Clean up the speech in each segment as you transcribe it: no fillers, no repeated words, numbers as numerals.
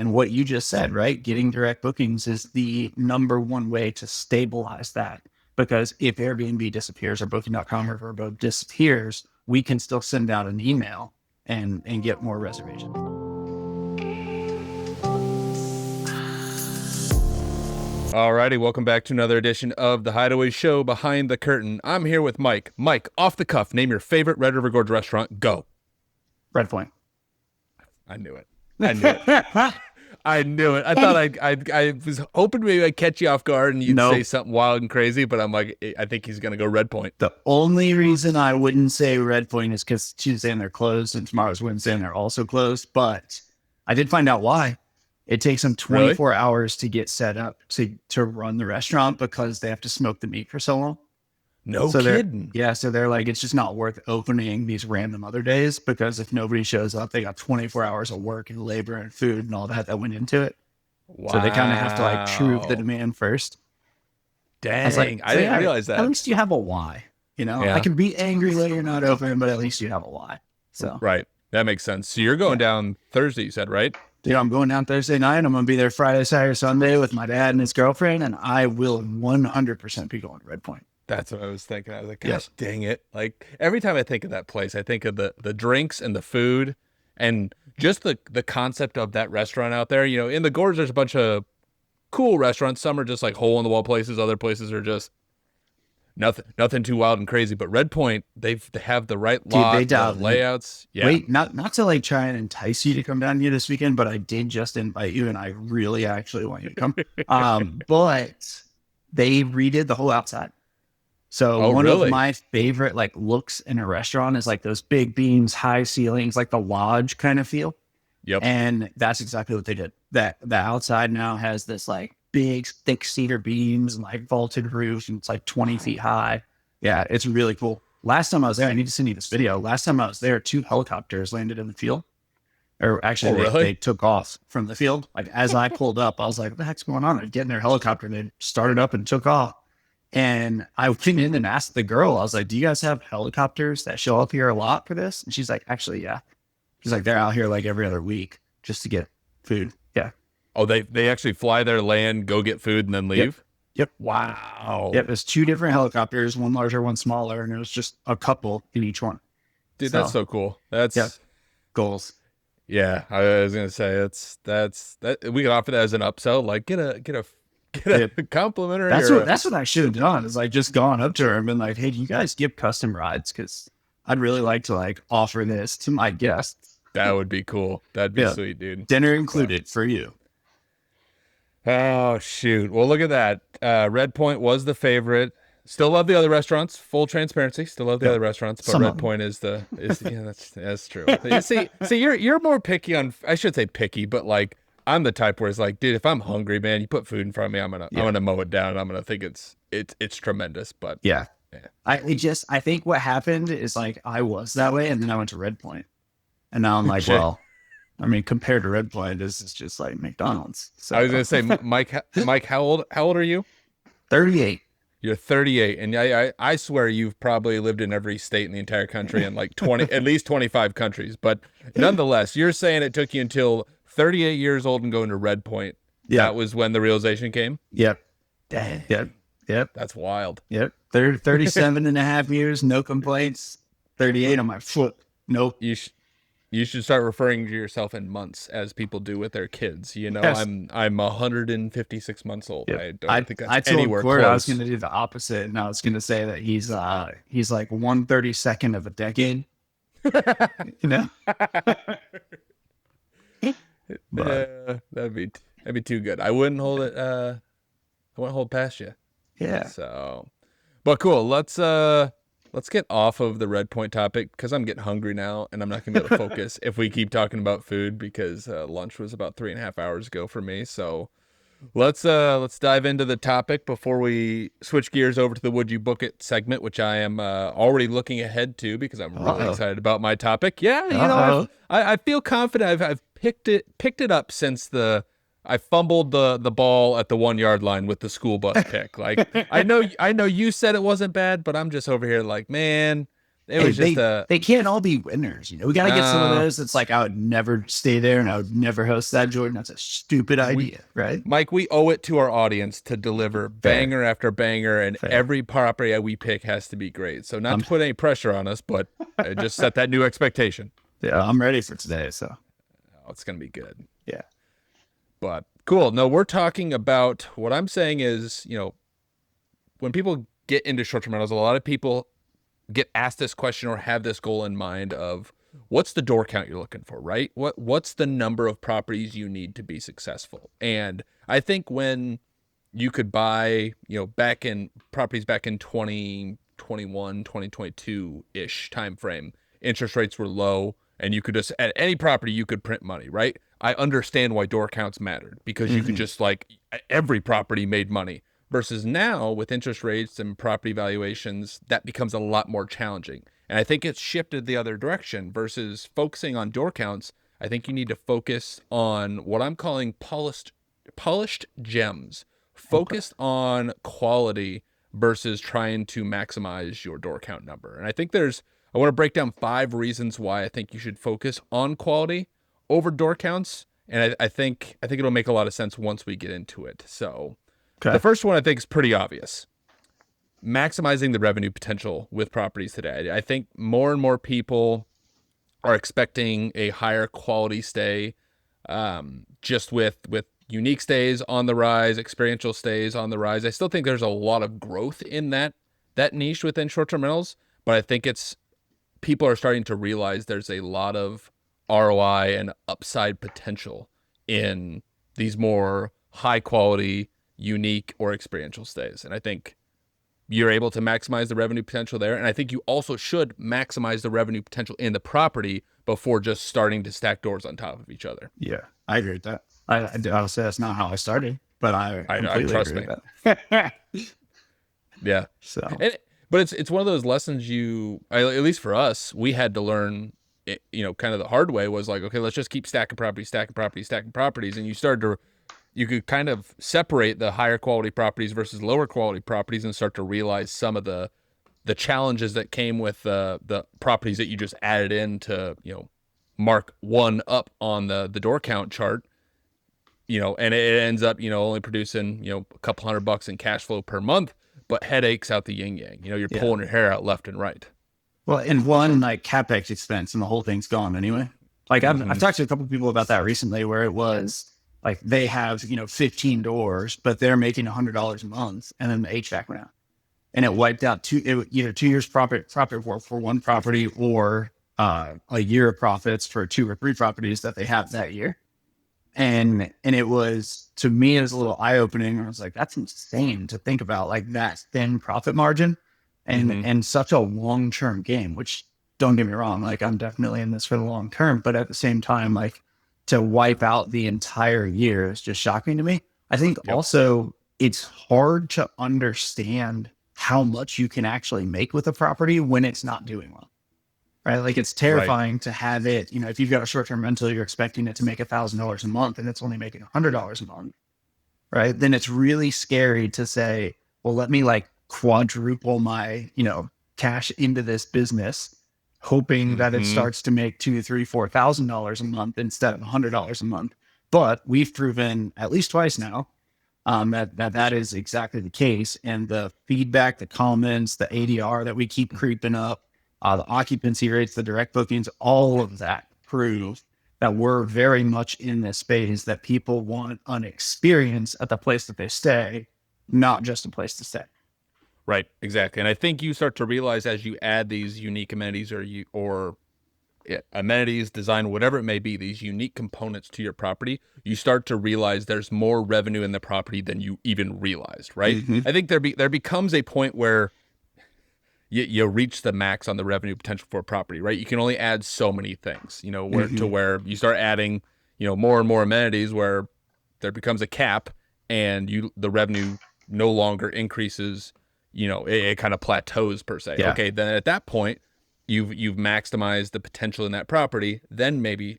And what you just said, right? Getting direct bookings is the number one way to stabilize that. Because if Airbnb disappears or booking.com or Vrbo disappears, we can still send out an email and get more reservations. Alrighty, welcome back to another edition of the Hideaway Show, Behind the Curtain. I'm here with Mike. Mike, off the cuff, name your favorite Red River Gorge restaurant. Go. Red Point. I knew it. I knew it. I knew it. I thought I was hoping maybe I'd catch you off guard and you'd say something wild and crazy, but I'm like, I think he's going to go Red Point. The only reason I wouldn't say Red Point is because Tuesday and they're closed and tomorrow's Wednesday and they're also closed. But I did find out why. It takes them 24 hours to get set up to run the restaurant because they have to smoke the meat for so long. No kidding. Yeah, so they're like, it's just not worth opening these random other days because if nobody shows up, they got 24 hours of work and labor and food and all that went into it. Wow. So they kind of have to like prove the demand first. Dang, I didn't realize that. At least you have a why. You know, I can be angry that you're not open, but at least you have a why. So right, that makes sense. So you're going down Thursday, you said, right? Dude, I'm going down Thursday night. I'm going to be there Friday, Saturday, Sunday with my dad and his girlfriend, and I will 100% be going to Red Point. That's what I was thinking. I was like, gosh, dang it. Like, every time I think of that place, I think of the drinks and the food and just the concept of that restaurant out there. You know, in the Gorge, there's a bunch of cool restaurants. Some are just like hole-in-the-wall places. Other places are just nothing too wild and crazy. But Red Point, they have the right lot, the layouts. Yeah. Wait, not to like try and entice you to come down here this weekend, but I did just invite you, and I really actually want you to come. But they redid the whole outside. So one of my favorite like looks in a restaurant is like those big beams, high ceilings, like the lodge kind of feel. Yep. And that's exactly what they did. That the outside now has this like big, thick cedar beams and like vaulted roof, and it's like 20 feet high. Yeah, it's really cool. Last time I was there, I need to send you this video. Last time I was there, 2 helicopters landed in the field. Or actually, they took off from the field. Like as I pulled up, I was like, what the heck's going on? They're getting their helicopter, and they started up and took off. And I went in and asked the girl, I was like, do you guys have helicopters that show up here a lot for this? And she's like, actually, yeah. She's like, they're out here like every other week just to get food. Yeah. Oh, they actually fly there, land, go get food, and then leave? Yep. Wow. Yep. There's 2 different helicopters, one larger, one smaller, and it was just a couple in each one. Dude, that's so cool. That's goals. Yeah. I was going to say that's we could offer that as an upsell, like get a complimentary. That's what I should have done, is like just gone up to her and been like, hey, do you guys give custom rides? Because I'd really like to like offer this to my guests. That would be cool. That'd be sweet, dude. Dinner included for you. Oh, shoot. Well, look at that. Red Point was the favorite. Still love the other restaurants. Full transparency. Still love the other restaurants, but Red Point is yeah, that's true. See, you're more picky on. I should say picky, but like I'm the type where it's like, dude, if I'm hungry, man, you put food in front of me, I'm gonna mow it down. I'm gonna think it's tremendous. But yeah. I think what happened is like I was that way, and then I went to Red Point, and now I'm like, well, I mean, compared to Red Point, this is just like McDonald's. So I was gonna say, Mike, how old are you? 38. You're 38, and I swear you've probably lived in every state in the entire country, and like 20, at least 25 countries. But nonetheless, you're saying it took you until 38 years old and going to Red Point. Yeah. That was when the realization came? Yep. Dang. Yep. That's wild. Yep. 37 and a half years, no complaints. 38 on my foot. Nope. You should start referring to yourself in months, as people do with their kids. You know, Yes. I'm 156 months old. Yep. I don't think that's I told anywhere Cord close. I was going to do the opposite, and I was going to say that he's like 1/32 of a decade. You know? But, that'd be too good. I wouldn't hold it. I wouldn't hold past you. Yeah. So, but cool. Let's get off of the Red Point topic, because I'm getting hungry now, and I'm not gonna be able to focus if we keep talking about food, because lunch was about 3.5 hours ago for me. So let's dive into the topic before we switch gears over to the Would You Book It segment, which I am already looking ahead to, because I'm really excited about my topic. Yeah, you know, I feel confident. I've picked it up since I fumbled the ball at the 1 yard line with the school bus pick. Like I know you said it wasn't bad, but I'm just over here like, man, It was just they can't all be winners. We got to get some of those. It's like, I would never stay there and I would never host that, Jordan. That's a stupid idea, right? Mike, we owe it to our audience to deliver banger after banger, and every property we pick has to be great. So not to put any pressure on us, but just set that new expectation. Yeah, I'm ready for today. So it's going to be good. Yeah. But cool. No, we're talking about, what I'm saying is, when people get into short-term rentals, a lot of people get asked this question or have this goal in mind of, what's the door count you're looking for, right? What's the number of properties you need to be successful? And I think when you could buy, properties back in 2021, 2022-ish timeframe, interest rates were low, and you could just, at any property, you could print money, right? I understand why door counts mattered, because you could just, every property made money. Versus now, with interest rates and property valuations, that becomes a lot more challenging. And I think it's shifted the other direction. Versus focusing on door counts, I think you need to focus on what I'm calling polished gems. Focused on quality versus trying to maximize your door count number. And I think I want to break down 5 reasons why I think you should focus on quality over door counts. And I think it'll make a lot of sense once we get into it. So the first one I think is pretty obvious. Maximizing the revenue potential with properties today. I think more and more people are expecting a higher quality stay, just with unique stays on the rise, experiential stays on the rise. I still think there's a lot of growth in that niche within short-term rentals, but I think people are starting to realize there's a lot of ROI and upside potential in these more high quality, unique, or experiential stays. And I think you're able to maximize the revenue potential there. And I think you also should maximize the revenue potential in the property before just starting to stack doors on top of each other. Yeah, I agree with that. I'll say that's not how I started, but I trust agree me. With that. Yeah. So, but it's one of those lessons at least for us, we had to learn, kind of the hard way, was like, okay, let's just keep stacking properties. And you could kind of separate the higher quality properties versus lower quality properties and start to realize some of the challenges that came with the properties that you just added in to, mark one up on the door count chart, and it ends up, only producing, a couple $100 in cash flow per month, but headaches out the yin yang. You're pulling your hair out left and right. Well, and one, CapEx expense, and the whole thing's gone anyway. I've talked to a couple of people about that recently, where it was they have 15 doors, but they're making $100 a month, and then the HVAC went out, and it wiped out 2 years profit for one property, or a year of profits for 2 or 3 properties that they have that year. And it was, to me, it was a little eye opening. I was like, that's insane to think about, that thin profit margin and such a long term game, which, don't get me wrong, I'm definitely in this for the long term, but at the same time, to wipe out the entire year is just shocking to me. I think also it's hard to understand how much you can actually make with a property when it's not doing well. Right? It's terrifying to have it, if you've got a short-term rental, you're expecting it to make $1,000 a month and it's only making $100 a month, right? Then it's really scary to say, well, let me quadruple my, cash into this business, hoping that it starts to make $2,000, $3,000, $4,000 a month instead of $100 a month. But we've proven at least twice now that is exactly the case. And the feedback, the comments, the ADR that we keep creeping up, the occupancy rates, the direct bookings, all of that prove that we're very much in this space, that people want an experience at the place that they stay, not just a place to stay. Right, exactly. And I think you start to realize, as you add these unique amenities or amenities, design, whatever it may be, these unique components to your property, you start to realize there's more revenue in the property than you even realized, right? I think there becomes a point where you reach the max on the revenue potential for a property, right? You can only add so many things, where you start adding, more and more amenities, where there becomes a cap and the revenue no longer increases, it kind of plateaus per se. Yeah. Okay. Then at that point, you've maximized the potential in that property, then maybe,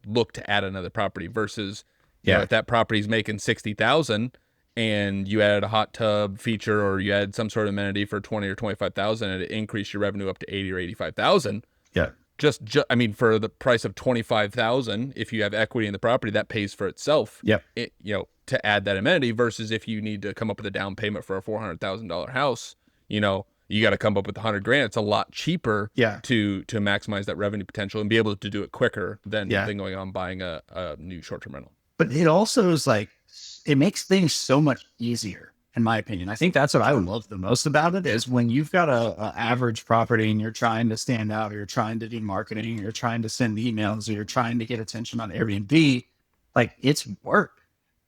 look to add another property versus, if that property is making 60,000 and you added a hot tub feature or you added some sort of amenity for 20 or 25,000 and it increased your revenue up to 80 or 85,000. Yeah. I mean, for the price of 25,000, if you have equity in the property, that pays for itself. Yep. To add that amenity versus if you need to come up with a down payment for a $400,000 house, you got to come up with $100,000. It's a lot cheaper to maximize that revenue potential and be able to do it quicker than going on buying a new short-term rental. But it also is like, it makes things so much easier, in my opinion. I think that's what I love the most about it is when you've got a average property and you're trying to stand out, or you're trying to do marketing, or you're trying to send emails, or you're trying to get attention on Airbnb, like it's work,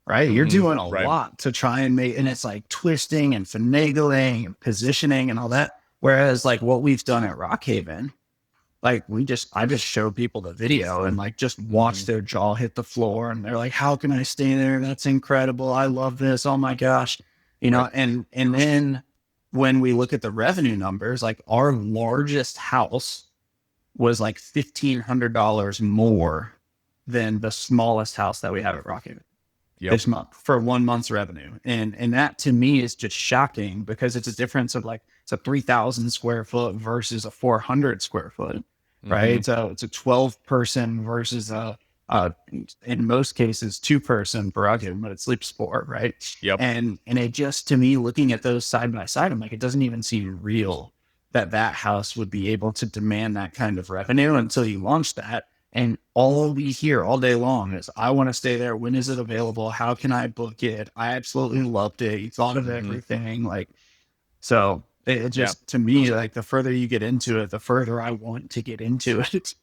right? You're doing a lot to try and and it's like twisting and finagling and positioning and all that. Whereas like what we've done at Rockhaven, like I just show people the video and like just watch their jaw hit the floor and they're like, how can I stay there? That's incredible. I love this. Oh my gosh. And then when we look at the revenue numbers, like our largest house was like $1,500 more than the smallest house that we have at Rockhaven this month for 1 month's revenue. And that to me is just shocking because it's a difference of like, it's a 3,000 square foot versus a 400 square foot, right? So it's a 12 person versus in most cases 2 person for Rockhaven, but it sleeps 4, right? Yep. And it just, to me, looking at those side by side, I'm like, it doesn't even seem real that house would be able to demand that kind of revenue until you launch that. And all we hear all day long is, I want to stay there. When is it available? How can I book it? I absolutely loved it. You thought of everything. Like, so it just, to me, like the further you get into it, the further I want to get into it.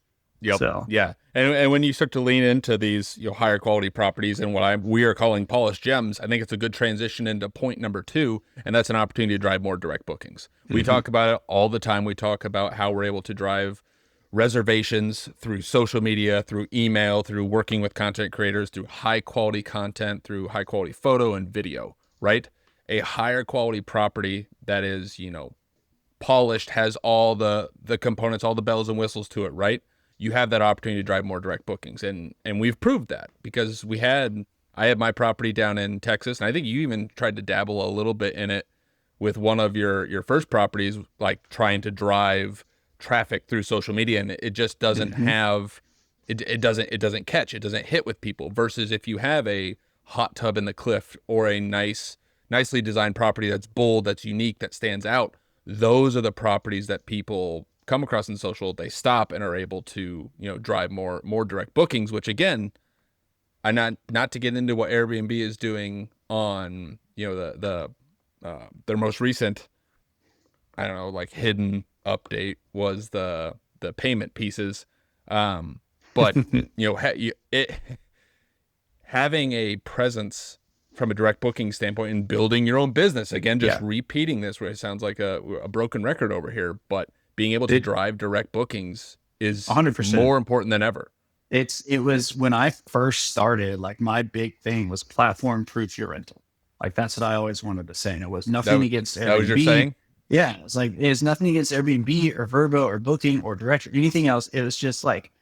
Yep. So, yeah. And when you start to lean into these, higher quality properties and what we are calling polished gems, I think it's a good transition into point number 2. And that's an opportunity to drive more direct bookings. We talk about it all the time. We talk about how we're able to drive reservations through social media, through email, through working with content creators, through high quality content, through high quality photo and video, right? A higher quality property that is, polished, has all the components, all the bells and whistles to it, right? You have that opportunity to drive more direct bookings. And we've proved that because I had my property down in Texas, and I think you even tried to dabble a little bit in it with one of your first properties, like trying to drive traffic through social media, and it just doesn't have it doesn't catch, it doesn't hit with people. Versus if you have a hot tub in the cliff or a nicely designed property that's bold, that's unique, that stands out, those are the properties that people come across in social, they stop and are able to drive more direct bookings. Which again, I'm not to get into what Airbnb is doing on their most recent, I don't know, like hidden update was the payment pieces, but having a presence from a direct booking standpoint and building your own business, again, just repeating this where it sounds like a broken record over here, but being able to drive direct bookings is 100% more important than ever. It was when I first started, like my big thing was platform proof your rental. Like that's what I always wanted to say. And it was nothing against Airbnb. That was your saying? Yeah. It's like, it's nothing against Airbnb or Vrbo or Booking or Direct or anything else. It was just like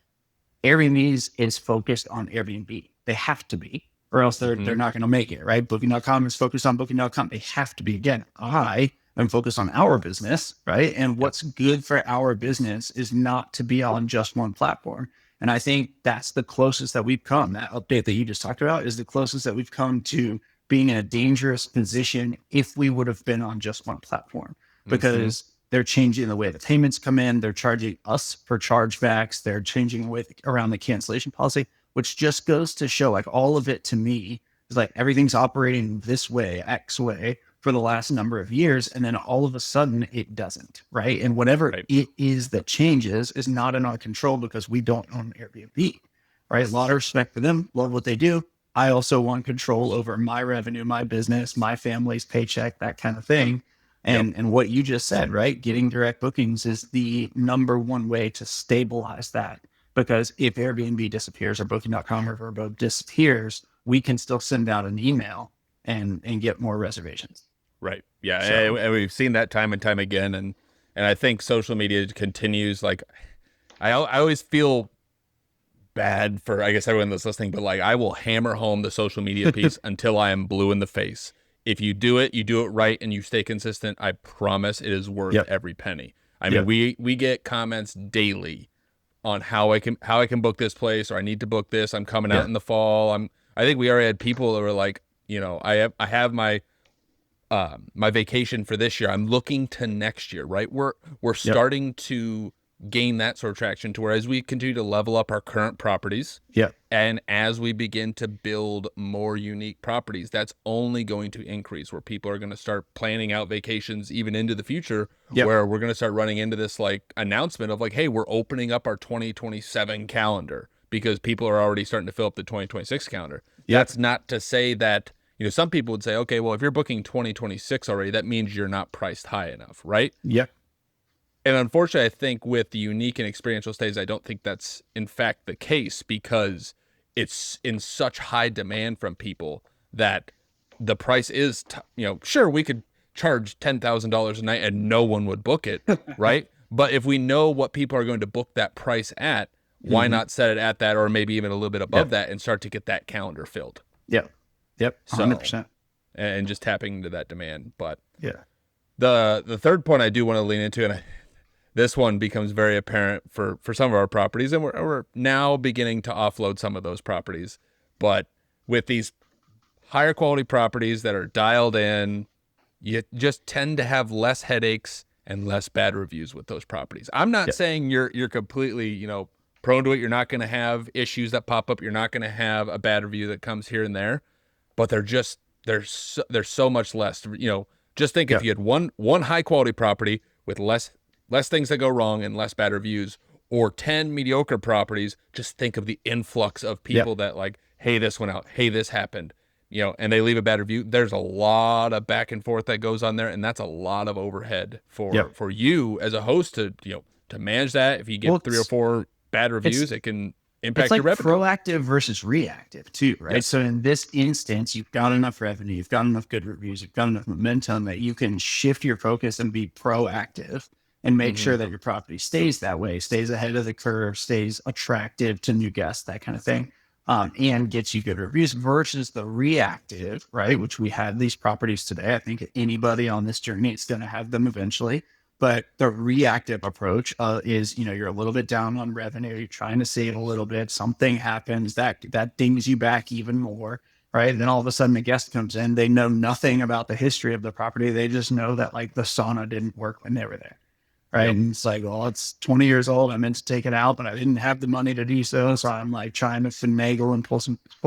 Airbnb is focused on Airbnb. They have to be, or else they're not going to make it, right? Booking.com is focused on Booking.com. They have to be. Again, I am focused on our business, right? And what's good for our business is not to be on just one platform. And I think that's the closest that we've come. That update that you just talked about is the closest that we've come to being in a dangerous position if we would have been on just one platform, because they're changing the way the payments come in. They're charging us for chargebacks. They're changing around the cancellation policy, which just goes to show, like, all of it to me is like everything's operating this way, X way, for the last number of years. And then all of a sudden it doesn't, right? And whatever it is that changes is not in our control because we don't own Airbnb, right? A lot of respect for them, love what they do. I also want control over my revenue, my business, my family's paycheck, that kind of thing. And what you just said, right? Getting direct bookings is the number one way to stabilize that. Because if Airbnb disappears or Booking.com or Vrbo disappears, we can still send out an email and get more reservations. Right. Yeah. So, and we've seen that time and time again. And I think social media continues. Like, I always feel bad for, I guess, everyone that's listening, but like, I will hammer home the social media piece until I am blue in the face. if you do it right, and you stay consistent, I promise it is worth every penny. I mean, we get comments daily on how I can book this place, or I need to book this. I'm coming out in the fall. I think we already had people that were like, I have my my vacation for this year. I'm looking to next year, right? We're starting to gain that sort of traction to where, as we continue to level up our current properties, and as we begin to build more unique properties, that's only going to increase, where people are going to start planning out vacations even into the future, where we're going to start running into this like announcement of like, hey, we're opening up our 2027 calendar, because people are already starting to fill up the 2026 calendar. That's not to say that, some people would say, okay, well, if you're booking 2026 already, that means you're not priced high enough, right? And unfortunately, I think with the unique and experiential stays, I don't think that's in fact the case, because it's in such high demand from people that the price is, sure, we could charge $10,000 a night and no one would book it, right? But if we know what people are going to book that price at, why not set it at that, or maybe even a little bit above that, and start to get that calendar filled? 100%. So, and just tapping into that demand. But the third point I do want to lean into, and this one becomes very apparent for some of our properties, and we're now beginning to offload some of those properties. But with these higher quality properties that are dialed in, you just tend to have less headaches and less bad reviews with those properties. I'm not saying you're completely, prone to it. You're not going to have issues that pop up. You're not going to have a bad review that comes here and there, but there's so much less. Just think if you had one high quality property with less things that go wrong and less bad reviews, or 10 mediocre properties, just think of the influx of people that like, hey, this went out, hey, this happened, and they leave a bad review. There's a lot of back and forth that goes on there, and that's a lot of overhead for you as a host to manage that. If you get 3 or 4 bad reviews, it can impact your revenue. Proactive versus reactive too, right? So in this instance, you've got enough revenue, you've got enough good reviews, you've got enough momentum that you can shift your focus and be proactive and make sure that your property stays that way, stays ahead of the curve, stays attractive to new guests, that kind of thing, and gets you good reviews, versus the reactive, right? Which we had these properties today. I think anybody on this journey is going to have them eventually. But the reactive approach is, you're a little bit down on revenue, you're trying to save a little bit, something happens that dings you back even more, right? And then all of a sudden a guest comes in, they know nothing about the history of the property. They just know that like the sauna didn't work when they were there, right? And it's like, well, it's 20 years old. I meant to take it out, but I didn't have the money to do so. So I'm like trying to finagle and pull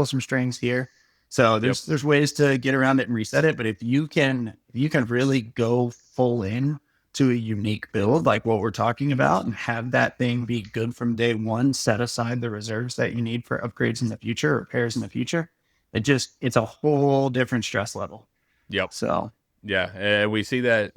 some strings here. So there's ways to get around it and reset it. But if you can really go full in to a unique build like what we're talking about, and have that thing be good from day one, set aside the reserves that you need for upgrades in the future, repairs in the future, it's a whole different stress level. So we see that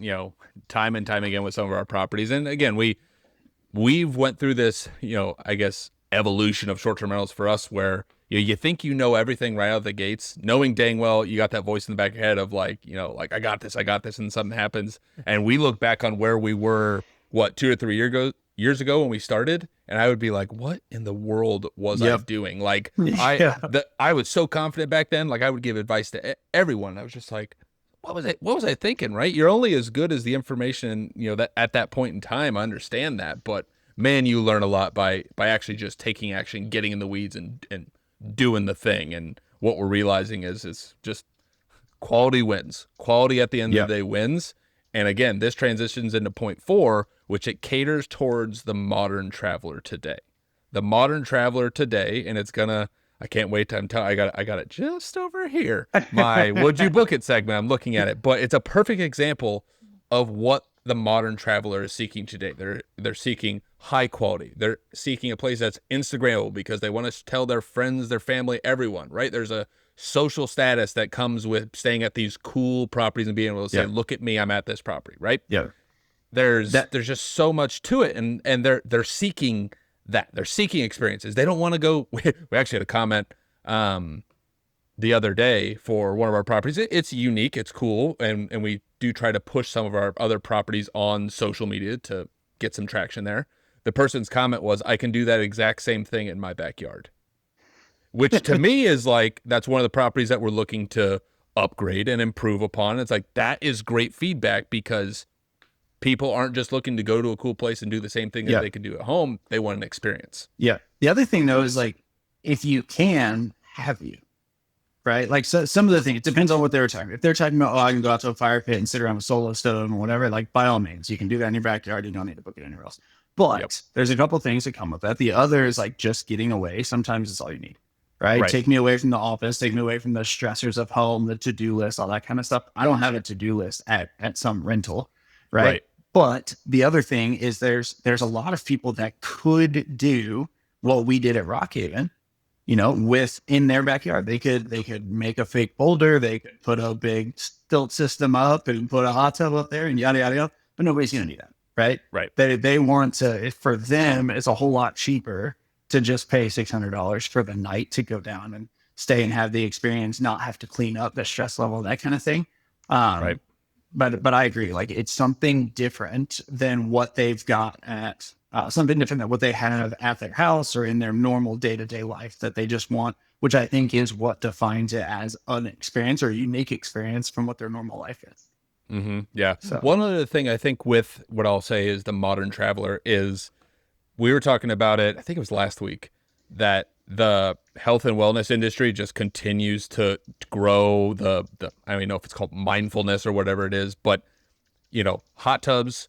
time and time again with some of our properties. And again, we've went through this I guess evolution of short-term rentals for us, where you think everything right out of the gates, knowing dang well you got that voice in the back of your head of like, like I got this, and something happens. And we look back on where we were, 2 or 3 years ago when we started, and I would be like, what in the world was I doing? Like I was so confident back then, like I would give advice to everyone. I was just like, what was I thinking, right? You're only as good as the information, that at that point in time. I understand that, but man, you learn a lot by actually just taking action, getting in the weeds and doing the thing. And what we're realizing is it's just quality wins. Quality at the end of the day wins. And again, this transitions into point 4, which it caters towards the modern traveler today. The modern traveler today, and I can't wait to I got it just over here. My Would You Book It segment, I'm looking at it, but it's a perfect example of what the modern traveler is seeking today. They're seeking high quality. They're seeking a place that's Instagrammable, because they want to tell their friends, their family, everyone, right? There's a social status that comes with staying at these cool properties and being able to say, look at me, I'm at this property, right? There's just so much to it, and they're seeking that. They're seeking experiences. They don't want to go. We actually had a comment the other day for one of our properties. It's unique, it's cool, and we do try to push some of our other properties on social media to get some traction there. The person's comment was, I can do that exact same thing in my backyard, which to me is like, that's one of the properties that we're looking to upgrade and improve upon. It's like, that is great feedback, because people aren't just looking to go to a cool place and do the same thing that they can do at home. They want an experience. Yeah. The other thing though is like, if you can, have you, right? Like, so some of the things, it depends on what they were talking about. If they're talking about, oh, I can go out to a fire pit and sit around with solo stove or whatever, like by all means, you can do that in your backyard. You don't need to book it anywhere else. But there's a couple of things that come with that. The other is like just getting away. Sometimes it's all you need, right? Take me away from the office, take me away from the stressors of home, the to-do list, all that kind of stuff. I don't have a to-do list at some rental, right? But the other thing is there's a lot of people that could do what we did at Rockhaven, you know, with in their backyard. They could make a fake boulder. They could put a big stilt system up and put a hot tub up there and yada, yada, yada. But nobody's going to do that. Right. They want to, for them, it's a whole lot cheaper to just pay $600 for the night to go down and stay and have the experience, not have to clean up the stress level, that kind of thing. But I agree. Like, it's something different than what they've got at something different than what they have at their house or in their normal day-to-day life that they just want, which I think is what defines it as an experience or a unique experience from what their normal life is. Yeah. So. One other thing I think with what I'll say is the modern traveler is, we were talking about it, I think it was last week, that the health and wellness industry just continues to grow. I don't know if it's called mindfulness or whatever it is, but, you know, hot tubs,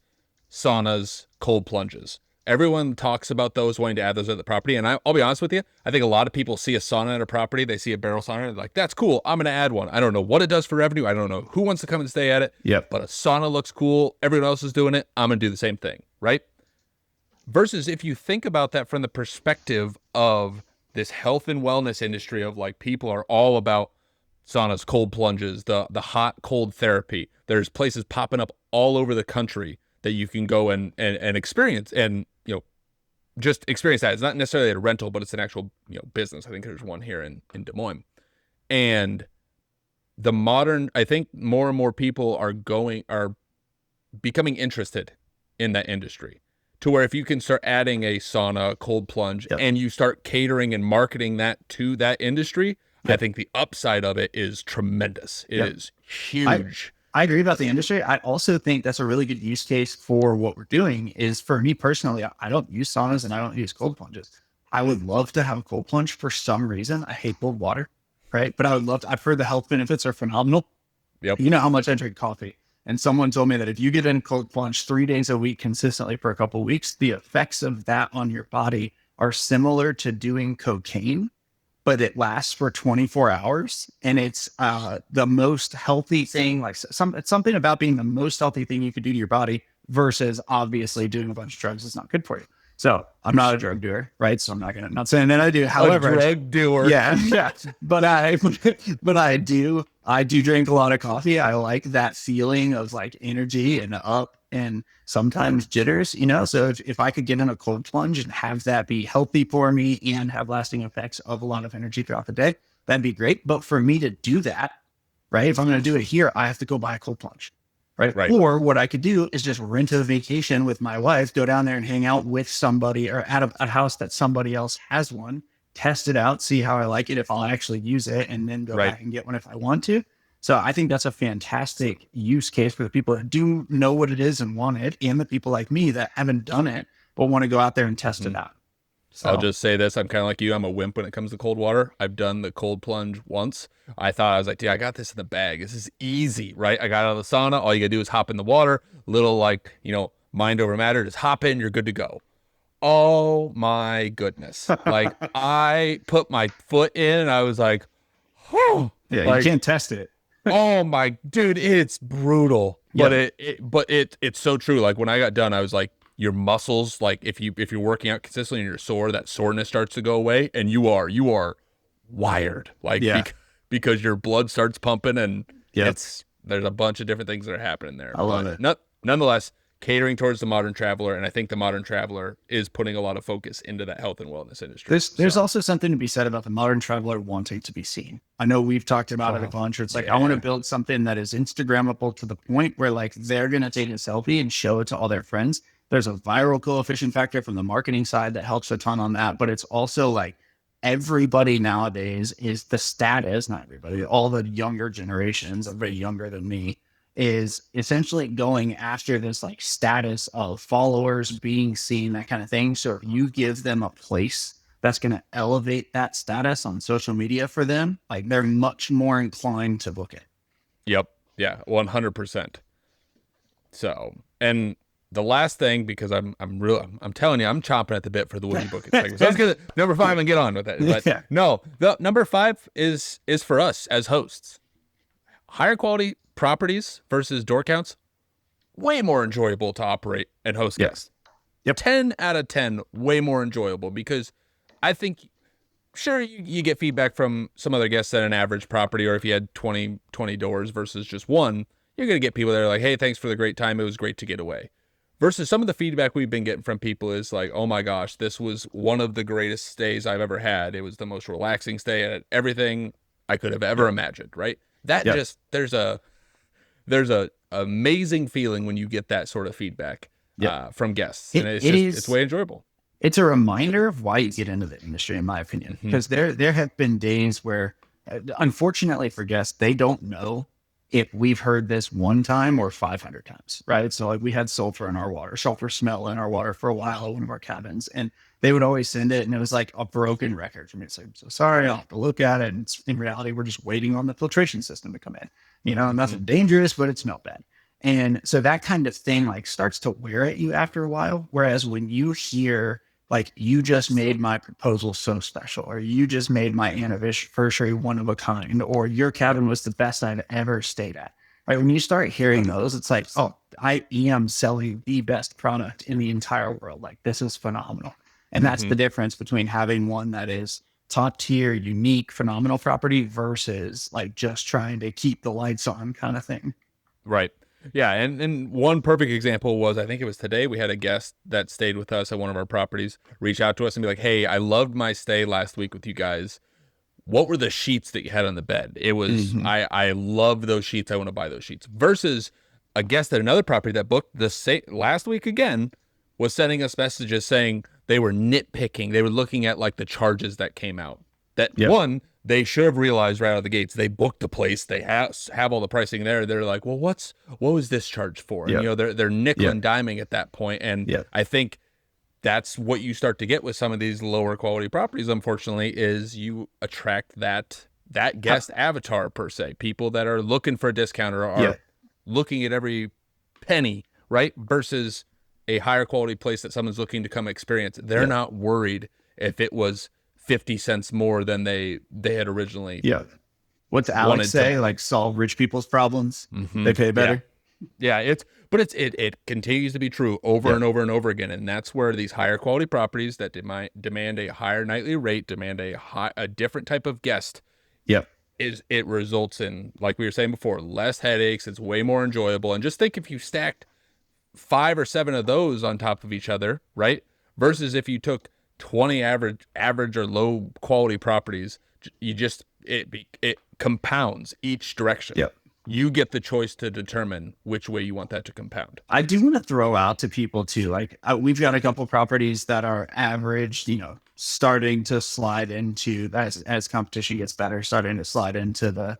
saunas, cold plunges. Everyone talks about those, wanting to add those at the property. And I'll be honest with you, I think a lot of people see a sauna at a property, they see a barrel sauna, they're like, that's cool, I'm going to add one. I don't know what it does for revenue. I don't know who wants to come and stay at it. But a sauna looks cool. Everyone else is doing it. I'm going to do the same thing, right? Versus if you think about that from the perspective of this health and wellness industry of like, people are all about saunas, cold plunges, the hot, cold therapy. There's places popping up all over the country that you can go and experience and, you know, just experience that. It's not necessarily a rental, but it's an actual, you know, business. I think there's one here in Des Moines. And the modern, I think more and more people are becoming interested in that industry, to where if you can start adding a sauna, a cold plunge, and you start catering and marketing that to that industry, I think the upside of it is tremendous. It is huge. I agree about the industry. I also think that's a really good use case for what we're doing. Is for me personally, I don't use saunas and I don't use cold plunges. I would love to have a cold plunge for some reason. I hate cold water, right? But I've heard the health benefits are phenomenal. You know how much I drink coffee. And someone told me that if you get in cold plunge 3 days a week consistently for a couple of weeks, the effects of that on your body are similar to doing cocaine, but it lasts for 24 hours. And it's the most healthy thing, like it's something about being the most healthy thing you could do to your body versus obviously doing a bunch of drugs. It's not good for you. So I'm not a drug doer, right? So I'm not saying that I do. However, a drug doer. Yeah. But I do drink a lot of coffee. I like that feeling of like energy and up and sometimes jitters, you know? So if I could get in a cold plunge and have that be healthy for me and have lasting effects of a lot of energy throughout the day, that'd be great. But for me to do that, right? If I'm going to do it here, I have to go buy a cold plunge. Right. Or what I could do is just rent a vacation with my wife, go down there and hang out with somebody or at a house that somebody else has one, test it out, see how I like it, if I'll actually use it, and then go back and get one if I want to. So I think that's a fantastic use case for the people that do know what it is and want it, and the people like me that haven't done it, but want to go out there and test it out. So I'll just say this. I'm kind of like you. I'm a wimp when it comes to cold water. I've done the cold plunge once. I was like, dude, I got this in the bag. This is easy, right? I got out of the sauna. All you gotta do is hop in the water. Little like, you know, mind over matter. Just hop in. You're good to go. Oh my goodness. Like I put my foot in and I was like, oh. Yeah, like, you can't test it. Oh my dude, it's brutal. But it's so true. Like when I got done, I was like, your muscles, like if you're working out consistently and you're sore, that soreness starts to go away, and you are wired, like because your blood starts pumping, and there's a bunch of different things that are happening there. I love it. Nonetheless, catering towards the modern traveler, and I think the modern traveler is putting a lot of focus into that health and wellness industry. There's also something to be said about the modern traveler wanting to be seen. I know we've talked about it a bunch. It's like I want to build something that is Instagrammable to the point where like they're gonna take a selfie and show it to all their friends. There's a viral coefficient factor from the marketing side that helps a ton on that, but it's also like everybody nowadays is the status, not everybody, all the younger generations, everybody younger than me, is essentially going after this like status of followers, being seen, that kind of thing. So if you give them a place that's going to elevate that status on social media for them, like they're much more inclined to book it. Yep. Yeah. 100%. So, and the last thing, because I'm telling you, I'm chomping at the bit for the Would You Book It segment. So let's get number 5 and get on with it. But Yeah. no, the number 5 is for us as hosts. Higher quality properties versus door counts, way more enjoyable to operate and host guests. Yep. 10 out of 10, way more enjoyable, because I think, sure, you get feedback from some other guests at an average property, or if you had 20 doors versus just one, you're going to get people that are like, hey, thanks for the great time. It was great to get away. Versus some of the feedback we've been getting from people is like, oh my gosh, this was one of the greatest stays I've ever had. It was the most relaxing stay at everything I could have ever imagined, right? That just, there's a amazing feeling when you get that sort of feedback from guests. And it's way enjoyable. It's a reminder of why you get into the industry, in my opinion, because there have been days where, unfortunately for guests, they don't know if we've heard this one time or 500 times, right? So like we had sulfur in our water, sulfur smell in our water for a while at one of our cabins, and they would always send it, and it was like a broken record for me. It's like, I'm so sorry, I'll have to look at it. And in reality, we're just waiting on the filtration system to come in. Nothing dangerous, but it smelled bad. And so that kind of thing like starts to wear at you after a while. Whereas when you hear like, you just made my proposal so special, or you just made my anniversary one of a kind, or your cabin was the best I've ever stayed at, right? When you start hearing those, it's like, oh, I am selling the best product in the entire world. Like, this is phenomenal. And that's the difference between having one that is top tier, unique, phenomenal property versus like just trying to keep the lights on kind of thing. Right. Yeah. And one perfect example was, I think it was today, we had a guest that stayed with us at one of our properties reach out to us and be like, hey, I loved my stay last week with you guys. What were the sheets that you had on the bed? It was, I love those sheets. I want to buy those sheets. Versus a guest at another property that booked the last week again was sending us messages saying they were nitpicking. They were looking at like the charges that came out. That one, they should have realized right out of the gates. They booked the place. They have all the pricing there. They're like, well, what was this charge for? And, they're nickel and diming at that point. And I think that's what you start to get with some of these lower quality properties, unfortunately, is you attract that guest avatar per se. People that are looking for a discount or are looking at every penny, right? Versus a higher quality place that someone's looking to come experience. They're not worried if it was 50 cents more than they had originally. What's Alex say? Like, solve rich people's problems. They pay better. Yeah, it continues to be true over and over and over again, and that's where these higher quality properties that demand a higher nightly rate, demand a different type of guest. It results in, like we were saying before, less headaches. It's way more enjoyable. And just think if you stacked 5 or 7 of those on top of each other, right? Versus if you took 20 average or low quality properties, it compounds each direction. You get the choice to determine which way you want that to compound. I do want to throw out to people too, like we've got a couple properties that are average, starting to slide into, as competition gets better, starting to slide into the,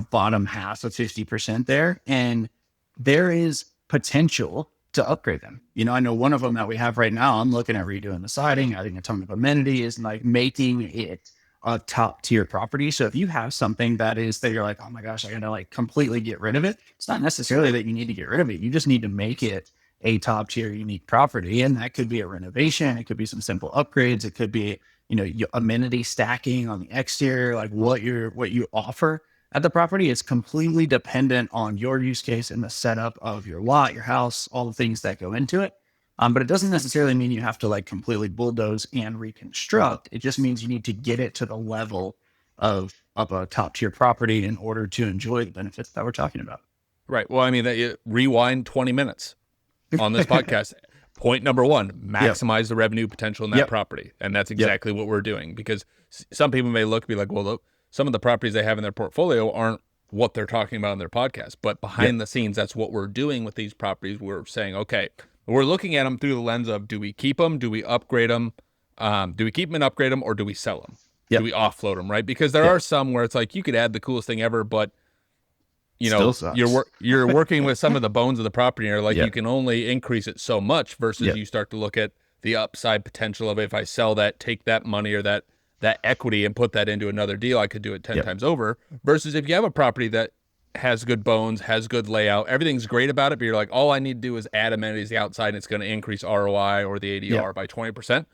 bottom half of 50% there. And there is potential to upgrade them. I know one of them that we have right now, I'm looking at redoing the siding, adding a ton of amenities, and like making it a top tier property. So if you have something that you're like, oh my gosh, I gotta like completely get rid of it. It's not necessarily that you need to get rid of it. You just need to make it a top tier unique property. And that could be a renovation. It could be some simple upgrades. It could be, amenity stacking on the exterior, like what you offer at the property is completely dependent on your use case and the setup of your lot, your house, all the things that go into it. But it doesn't necessarily mean you have to like completely bulldoze and reconstruct. It just means you need to get it to the level of a top tier property in order to enjoy the benefits that we're talking about. Right. Well, I mean, that you rewind 20 minutes on this podcast. Point number 1, maximize the revenue potential in that property. And that's exactly what we're doing, because some people may be like, well, look, some of the properties they have in their portfolio aren't what they're talking about in their podcast, but behind the scenes, that's what we're doing with these properties. We're saying, okay, we're looking at them through the lens of, do we keep them? Do we upgrade them? Do we keep them and upgrade them, or do we sell them? Yep. Do we offload them, right? Because there are some where it's like you could add the coolest thing ever, but you know, you're working with some of the bones of the property, or like you can only increase it so much versus you start to look at the upside potential of it. If I sell that, take that money or that equity and put that into another deal, I could do it 10 times over. Versus if you have a property that has good bones, has good layout, everything's great about it, but you're like, all I need to do is add amenities outside and it's going to increase ROI or the ADR by 20%.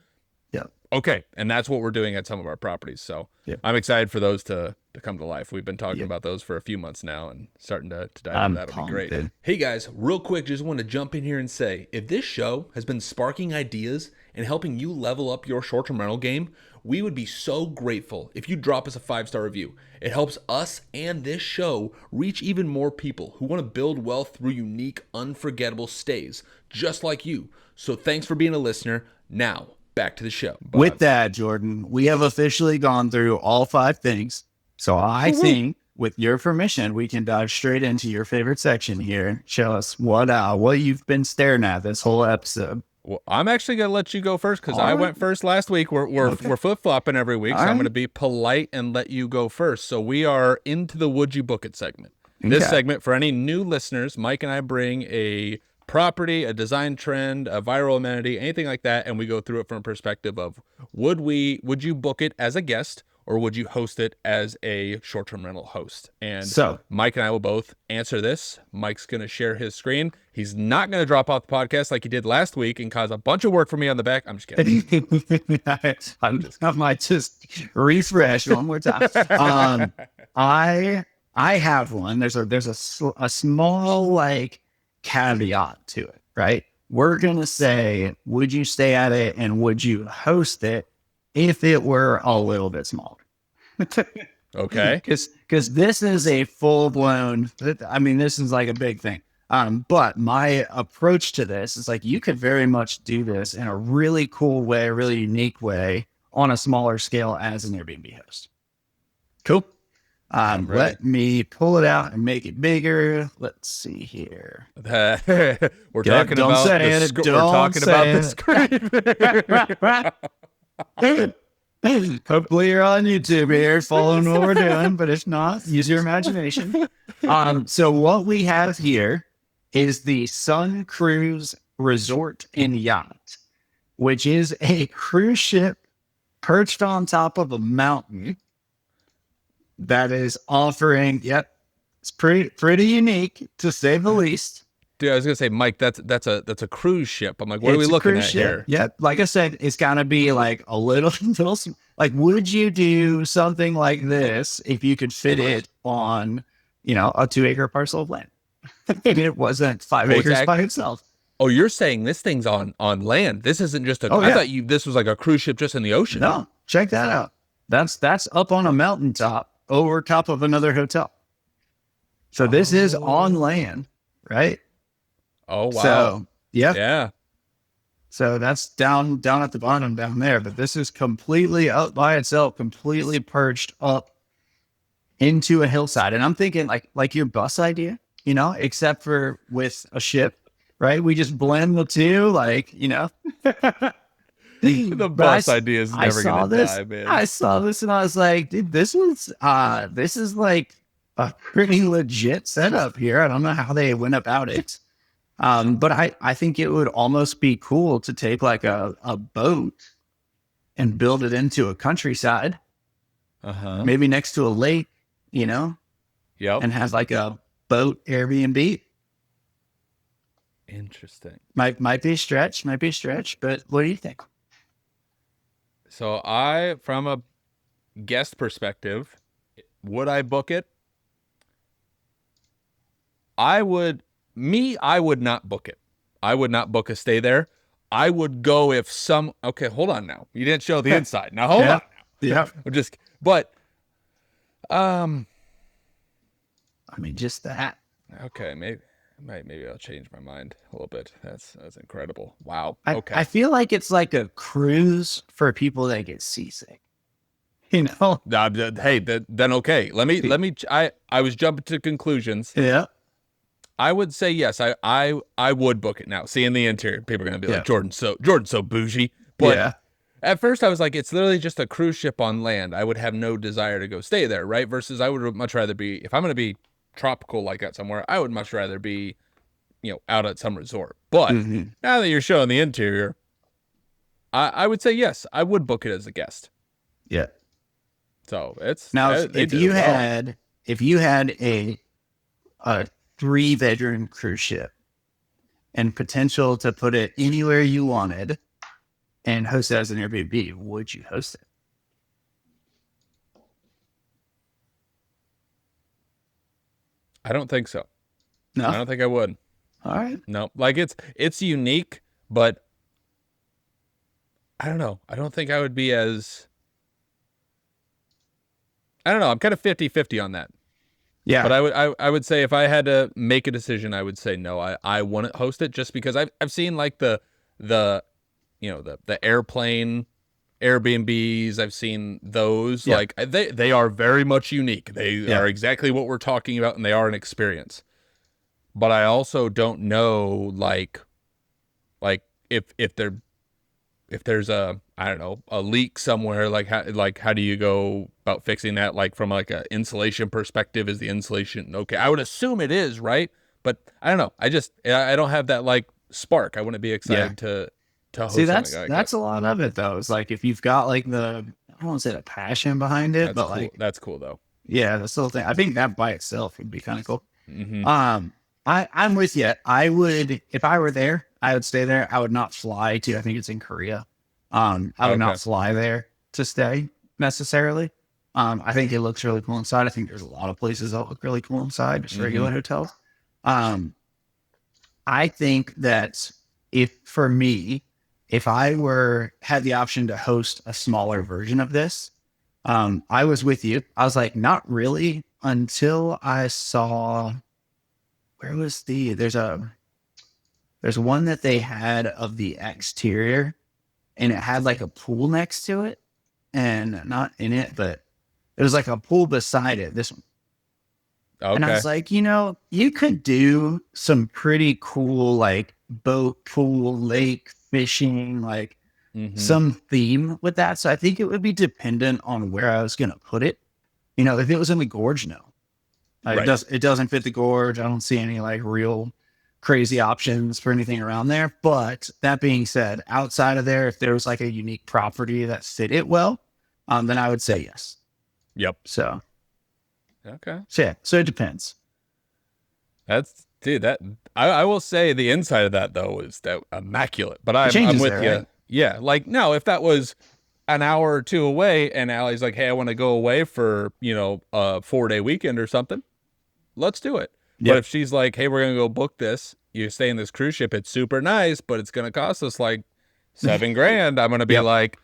Yeah. Okay. And that's what we're doing at some of our properties. So I'm excited for those to come to life. We've been talking about those for a few months now and starting to dive into that. That'll be great. Dude. Hey guys, real quick, just want to jump in here and say, if this show has been sparking ideas and helping you level up your short-term rental game, we would be so grateful if you drop us a 5-star review. It helps us and this show reach even more people who want to build wealth through unique, unforgettable stays, just like you. So thanks for being a listener. Now, back to the show. With that, Jordan, we have officially gone through all 5 things. So I think, with your permission, we can dive straight into your favorite section here. Show us what you've been staring at this whole episode. Well, I'm actually going to let you go first because I went first last week. We're flip-flopping every week, so I'm going to be polite and let you go first. So we are into the Would You Book It segment. This segment, for any new listeners, Mike and I bring a property, a design trend, a viral amenity, anything like that, and we go through it from a perspective of would you book it as a guest or would you host it as a short-term rental host? And so Mike and I will both answer this. Mike's going to share his screen. He's not going to drop off the podcast like he did last week and cause a bunch of work for me on the back. I'm just kidding. I might just refresh one more time. I have one. There's a small like caveat to it, right? We're going to say, would you stay at it and would you host it if it were a little bit smaller? Okay. Because this is a full-blown, I mean, this is like a big thing. But my approach to this is like, you could very much do this in a really cool way, a really unique way on a smaller scale as an Airbnb host. Cool. Let me pull it out and make it bigger. Let's see here. We're talking about the screen. Hopefully you're on YouTube here following what we're doing, but if not, use your imagination. So what we have here is the Sun Cruise Resort and Yacht, which is a cruise ship perched on top of a mountain that is offering, it's pretty unique to say the least. Dude, I was gonna say, Mike, that's a cruise ship. I'm like, what are we looking at here? Yeah, like I said, it's gotta be like a little like, would you do something like this if you could fit it on, a 2-acre parcel of land? It wasn't 5 acres by itself. Oh, you're saying this thing's on land. This isn't just I thought this was like a cruise ship just in the ocean. No, check that out. That's up on a mountaintop over top of another hotel. So this is on land, right? Oh, wow. So, yeah. So that's down at the bottom down there, but this is completely up by itself, completely perched up into a hillside. And I'm thinking like your bus idea, except for with a ship, right? We just blend the two, The bus idea is never going to die, man. I saw this and I was like, dude, this is like a pretty legit setup here. I don't know how they went about it. But I think it would almost be cool to take like a boat and build it into a countryside, maybe next to a lake, and have like a boat Airbnb. Interesting. Might be a stretch, but what do you think? So from a guest perspective, would I book it? I would not book it. I would not book a stay there. I would go if okay, hold on now. You didn't show the inside. Now hold on now. Yeah. Just that. Okay, maybe I'll change my mind a little bit. That's incredible. Wow. Okay. I feel like it's like a cruise for people that get seasick. Hey, then okay. Let me. I was jumping to conclusions. Yeah. I would say yes. I would book it now. See, in the interior, people are gonna be like, Jordan's so bougie. But At first I was like, it's literally just a cruise ship on land. I would have no desire to go stay there, right? Versus I would much rather be, if I'm going to be tropical like that somewhere, I would much rather be, out at some resort. But now that you're showing the interior, I would say yes, I would book it as a guest. Yeah. So it's Now if you had a 3-bedroom cruise ship and potential to put it anywhere you wanted and host it as an Airbnb, would you host it? I don't think so. No. I don't think I would. All right. No, like it's unique, but I don't know. I don't think I would be as, I don't know. I'm kind of 50-50 on that. Yeah. But I would say if I had to make a decision, I would say no. I wouldn't host it just because I've seen like the airplane Airbnbs. I've seen those. Yeah. Like they are very much unique. They are exactly what we're talking about, and they are an experience. But I also don't know like if there's a, I don't know, a leak somewhere, like how do you go about fixing that? Like from like a insulation perspective, is the insulation okay? I would assume it is, right? But I don't know. I don't have that like spark. I wouldn't be excited to host. See, something like that's that. a lot of it though. It's like if you've got like I don't want to say the passion behind it, That's but cool. like That's cool though. yeah, that's the whole thing. I think that by itself would be kind of cool. I'm with you. I would, if I were there, I would stay there. I would not fly to, I think it's in Korea. I would not fly there to stay necessarily. I think it looks really cool inside. I think there's a lot of places that look really cool inside, just regular hotels. I think that if I had the option to host a smaller version of this, I was with you. I was like, not really until I saw, where was there's one that they had of the exterior and it had like a pool next to it and not in it, but it was like a pool beside it. This one. Okay. And I was like, you could do some pretty cool, like boat, pool, lake, fishing, like some theme with that. So I think it would be dependent on where I was going to put it. If it was in the gorge, no. Like, Right. it doesn't fit the gorge. I don't see any like real crazy options for anything around there. But that being said, outside of there, if there was like a unique property that fit it well, then I would say yes. Yep. So Okay. yeah. So it depends. That I will say the inside of that though is that immaculate. But I'm with there, you. right? Yeah. Like no, if that was an hour or two away and Allie's like, hey, I want to go away for, a 4-day weekend or something, let's do it. Yep. But if she's like, hey, we're going to go book this, you stay in this cruise ship, it's super nice, but it's going to cost us like $7,000. I'm going to be like,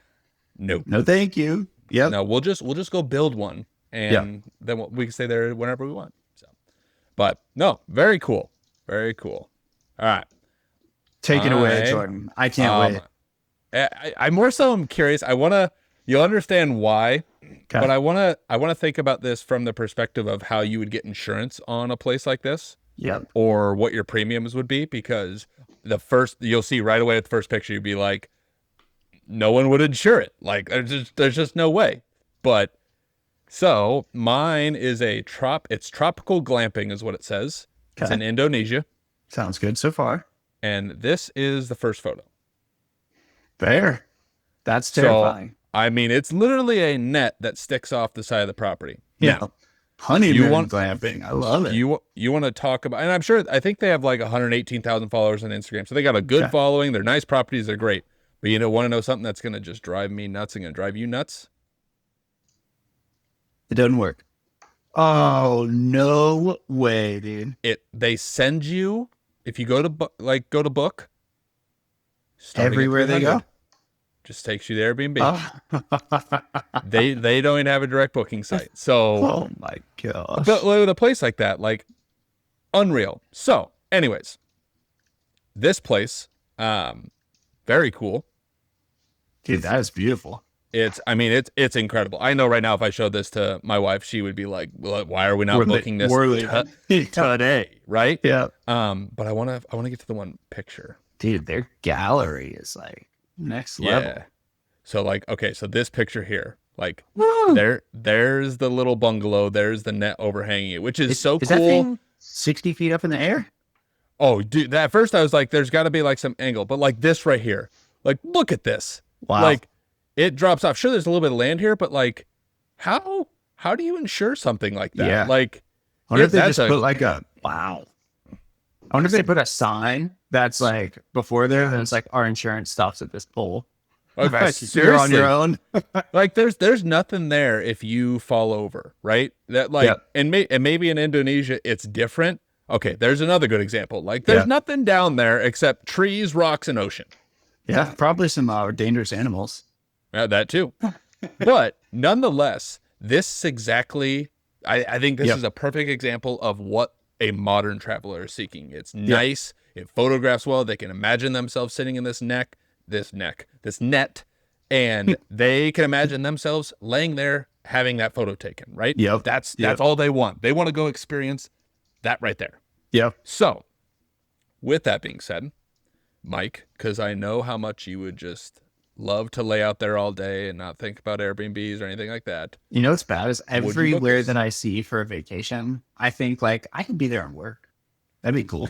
no, Thank you. Yep. no, we'll just go build one and then we can stay there whenever we want. So, but no, very cool. Very cool. All right. Take it away, Jordan. I can't wait. I more so am curious. You'll understand why, but I want to think about this from the perspective of how you would get insurance on a place like this. Yep. Or what your premiums would be, because you'll see right away at the first picture, you'd be like, no one would insure it. Like there's just no way. But so mine is it's tropical glamping is what it says. Okay. It's in Indonesia. Sounds good so far. And this is the first photo. Fair. That's terrifying. So, I mean, it's literally a net that sticks off the side of the property. Yeah. Now, honeymoon glamping. I love it. You want to talk about, and I think they have like 118,000 followers on Instagram. So they got a good following. They're nice properties. They're great. But want to know something that's going to just drive me nuts and going to drive you nuts? It doesn't work. Oh, no way, dude. They send you, if you go to book. Everywhere they go. Just takes you to Airbnb. Oh. They don't even have a direct booking site. So oh my gosh. But with a place like that, like unreal. So, anyways, this place, very cool. Dude, that is beautiful. It's incredible. I know right now if I showed this to my wife, she would be like, well, why are we not booking this today? Right? Yeah. But I want to get to the one picture. Dude, their gallery is like next level. Yeah. So like, okay, so this picture here, like Woo! there's the little bungalow, there's the net overhanging it, which is so Is that cool. thing 60 feet up in the air? Oh, dude, at first I was like, there's got to be like some angle, but like this right here, like look at this. Wow. Like it drops off. Sure, there's a little bit of land here, but like how do you insure something like that? Yeah. Like, I wonder if they that's just put like a, wow. I wonder if they put a sign that's like before there, and it's like, our insurance stops at this pole. like, You're on your own. like there's nothing there if you fall over, right? That like, Yep. and maybe in Indonesia it's different. Okay, there's another good example. Like there's nothing down there except trees, rocks, and ocean. Yeah, probably some dangerous animals. That too. But nonetheless, this exactly, I think this is a perfect example of what a modern traveler is seeking. It's nice. It photographs well. They can imagine themselves sitting in this net, and they can imagine themselves laying there having that photo taken, right? Yep. That's all they want. They want to go experience that right there. Yeah. So with that being said, Mike, because I know how much you would just love to lay out there all day and not think about Airbnbs or anything like that. You know what's bad is you book everywhere this? that I see for a vacation, I think like I could be there and work. That'd be cool.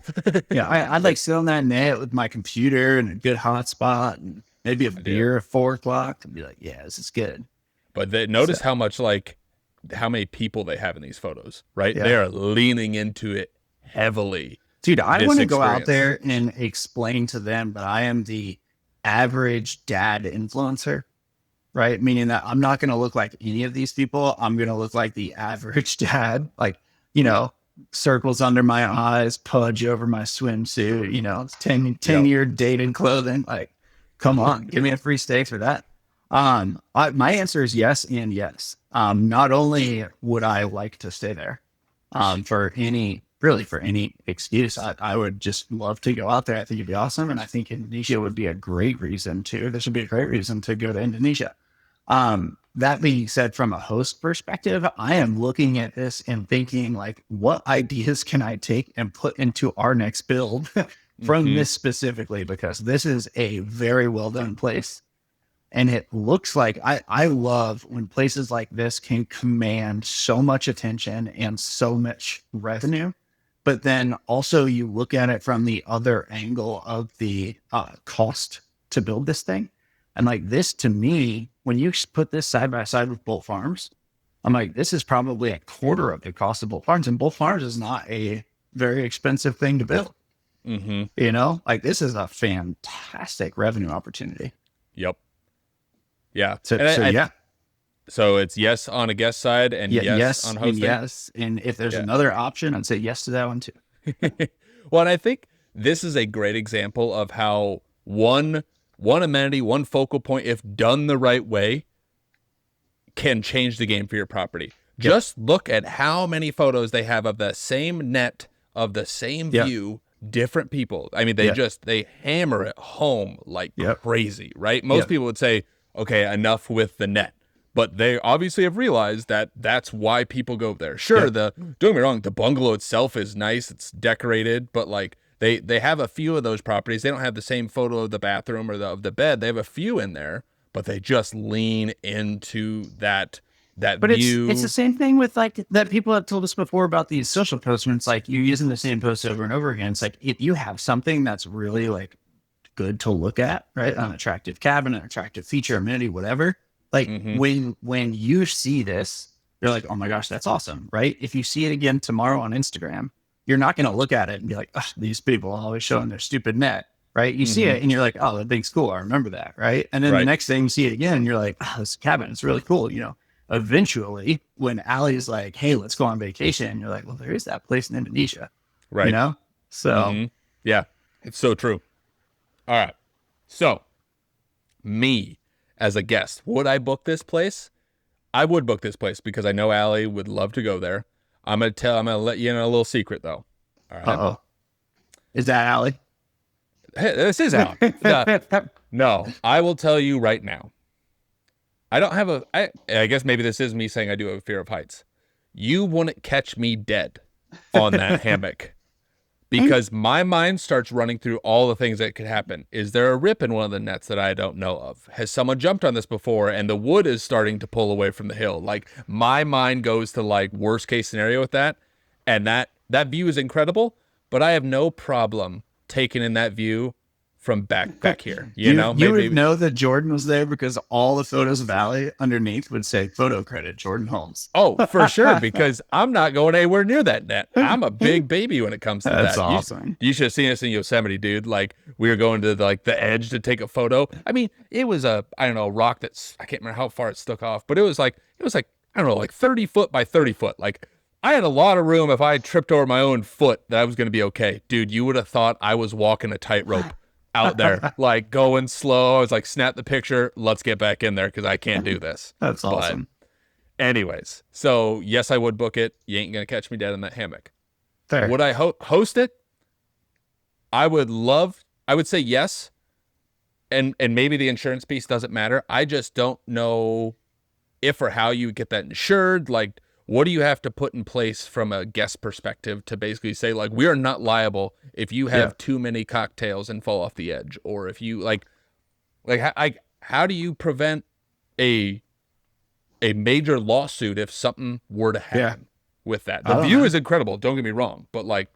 Yeah, I'd like sit on that net with my computer and a good hotspot and maybe a beer at 4 o'clock and be like, yeah, this is good. But notice how much like how many people they have in these photos, right? Yeah. They are leaning into it heavily. Dude, I This want to go out experience. there and explain to them that I am the average dad influencer, right? Meaning that I'm not going to look like any of these people. I'm going to look like the average dad, like, you know, circles under my eyes, pudge over my swimsuit, you know, 10-year dated clothing. Like, come on, give me a free steak for that. My answer is yes and yes. Not only would I like to stay there, for any excuse, I would just love to go out there. I think it'd be awesome. And I think Indonesia would be a great reason to, this would be a great reason to go to Indonesia. That being said, from a host perspective, I am looking at this and thinking like, what ideas can I take and put into our next build from this specifically? Because this is a very well done place. And it looks like I love when places like this can command so much attention and so much revenue. But then also you look at it from the other angle of the cost to build this thing. And like this, to me, when you put this side by side with Bolt Farms, I'm like, this is probably a quarter of the cost of Bolt Farms. And Bolt Farms is not a very expensive thing to build. You know, like this is a fantastic revenue opportunity. Yep. Yeah. So it's yes on a guest side and yes on hosting. And yes. And if there's another option, I'd say yes to that one too. Well, and I think this is a great example of how one amenity, one focal point, if done the right way, can change the game for your property. Just look at how many photos they have of the same net, of the same view, different people. I mean, they hammer it home like crazy, right? Most people would say, okay, enough with the net. But they obviously have realized that that's why people go there. Sure, don't get me wrong, the bungalow itself is nice, it's decorated, but like they have a few of those properties. They don't have the same photo of the bathroom or of the bed. They have a few in there, but they just lean into that but view. It's the same thing with like that people have told us before about these social posts when it's like you're using the same post over and over again. It's like if you have something that's really like good to look at, right? An attractive cabin, an attractive feature, amenity, whatever. Like when you see this, you're like, oh my gosh, that's awesome, right? If you see it again tomorrow on Instagram, you're not going to look at it and be like, oh, these people are always showing their stupid net, right? You see it and you're like, oh, that thing's cool. I remember that, right? And then the next thing you see it again, you're like, oh, this cabin, it's really cool, you know? Eventually, when Allie's like, hey, let's go on vacation, you're like, well, there is that place in Indonesia, right? You know? So, yeah, it's so true. All right. So, me as a guest, would I book this place? I would book this place because I know Allie would love to go there. I'm gonna let you in a little secret though. All right. Uh-oh. Is that Allie? Hey, this is Allie. No, I will tell you right now. I don't have I guess maybe this is me saying I do have a fear of heights. You wouldn't catch me dead on that hammock. because my mind starts running through all the things that could happen. Is there a rip in one of the nets that I don't know of? Has someone jumped on this before and the wood is starting to pull away from the hill? Like, my mind goes to like worst case scenario with that. And that view is incredible, but I have no problem taking in that view from back here. You know, you would know that Jordan was there because all the photos valley underneath would say photo credit Jordan Holmes. Oh, for sure, because I'm not going anywhere near that net. I'm a big baby when it comes to That's that. awesome. You should have seen us in Yosemite, dude. Like, we were going to like the edge to take a photo. I mean, it was a rock that's, I can't remember how far it stuck off, but it was like I don't know, like 30 foot by 30 foot. Like, I had a lot of room. If I had tripped over my own foot, that I was going to be okay. Dude, you would have thought I was walking a tightrope out there, like going slow. I was like, snap the picture. Let's get back in there because I can't do this. That's awesome. But anyways, so yes, I would book it. You ain't going to catch me dead in that hammock. Fair. Would I host it? I would say yes. And maybe the insurance piece doesn't matter. I just don't know if or how you get that insured. Like, what do you have to put in place from a guest perspective to basically say, like, we are not liable if you have too many cocktails and fall off the edge, or if you how do you prevent a major lawsuit if something were to happen with that? The view is incredible. Don't get me wrong, but like,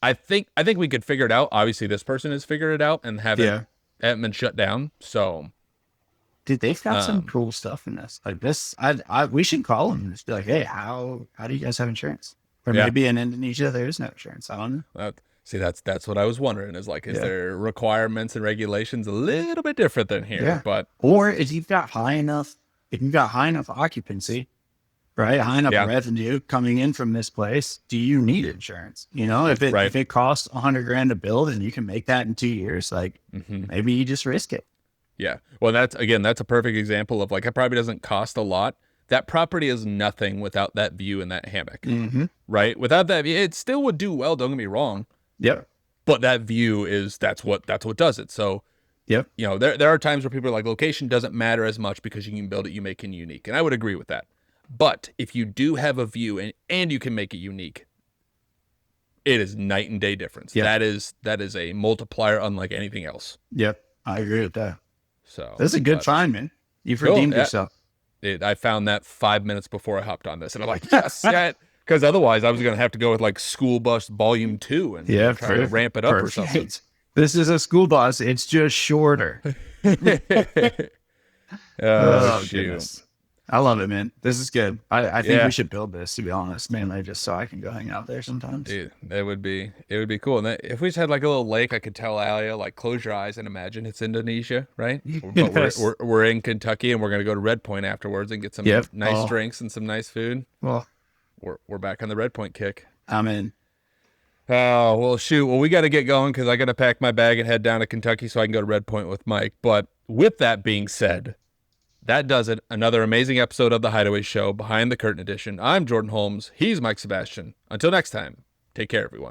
I think we could figure it out. Obviously, this person has figured it out and haven't been shut down. So. Dude, they've got some cool stuff in this. Like this, we should call them and just be like, hey, how do you guys have insurance? Or maybe in Indonesia there is no insurance. I don't know. See, that's what I was wondering. Is like, is there requirements and regulations a little bit different than here? Yeah. But or if you've got high enough occupancy, right, high enough revenue coming in from this place, do you need insurance? You know, if it costs $100,000 to build and you can make that in 2 years, like maybe you just risk it. Yeah. Well, that's a perfect example of like, it probably doesn't cost a lot. That property is nothing without that view and that hammock, right? Without that view, it still would do well. Don't get me wrong. Yep. But that view that's what does it. So, you know, there are times where people are like, location doesn't matter as much because you can build it, you make it unique. And I would agree with that. But if you do have a view and you can make it unique, it is night and day difference. Yep. That is a multiplier unlike anything else. Yep. I agree with that. So that's a good find, man. You've redeemed yourself. I found that 5 minutes before I hopped on this, and I'm like, yes, because otherwise I was going to have to go with like School Bus Volume 2 and try to ramp it up or something. This is a school bus. It's just shorter. Oh, goodness. I love it, man. This is good. I think we should build this, to be honest, mainly just so I can go hang out there sometimes. Dude, it would be cool. And if we just had like a little lake, I could tell Alia, like, close your eyes and imagine it's Indonesia, right? But we're in Kentucky and we're gonna go to Red Point afterwards and get some nice drinks and some nice food. Well, we're back on the Red Point kick. I'm in. Oh, well, shoot. Well, we got to get going because I got to pack my bag and head down to Kentucky so I can go to Red Point with Mike. But with that being said, that does it. Another amazing episode of the Hideaway Show, Behind the Curtain Edition. I'm Jordan Holmes. He's Mike Sebastian. Until next time, take care, everyone.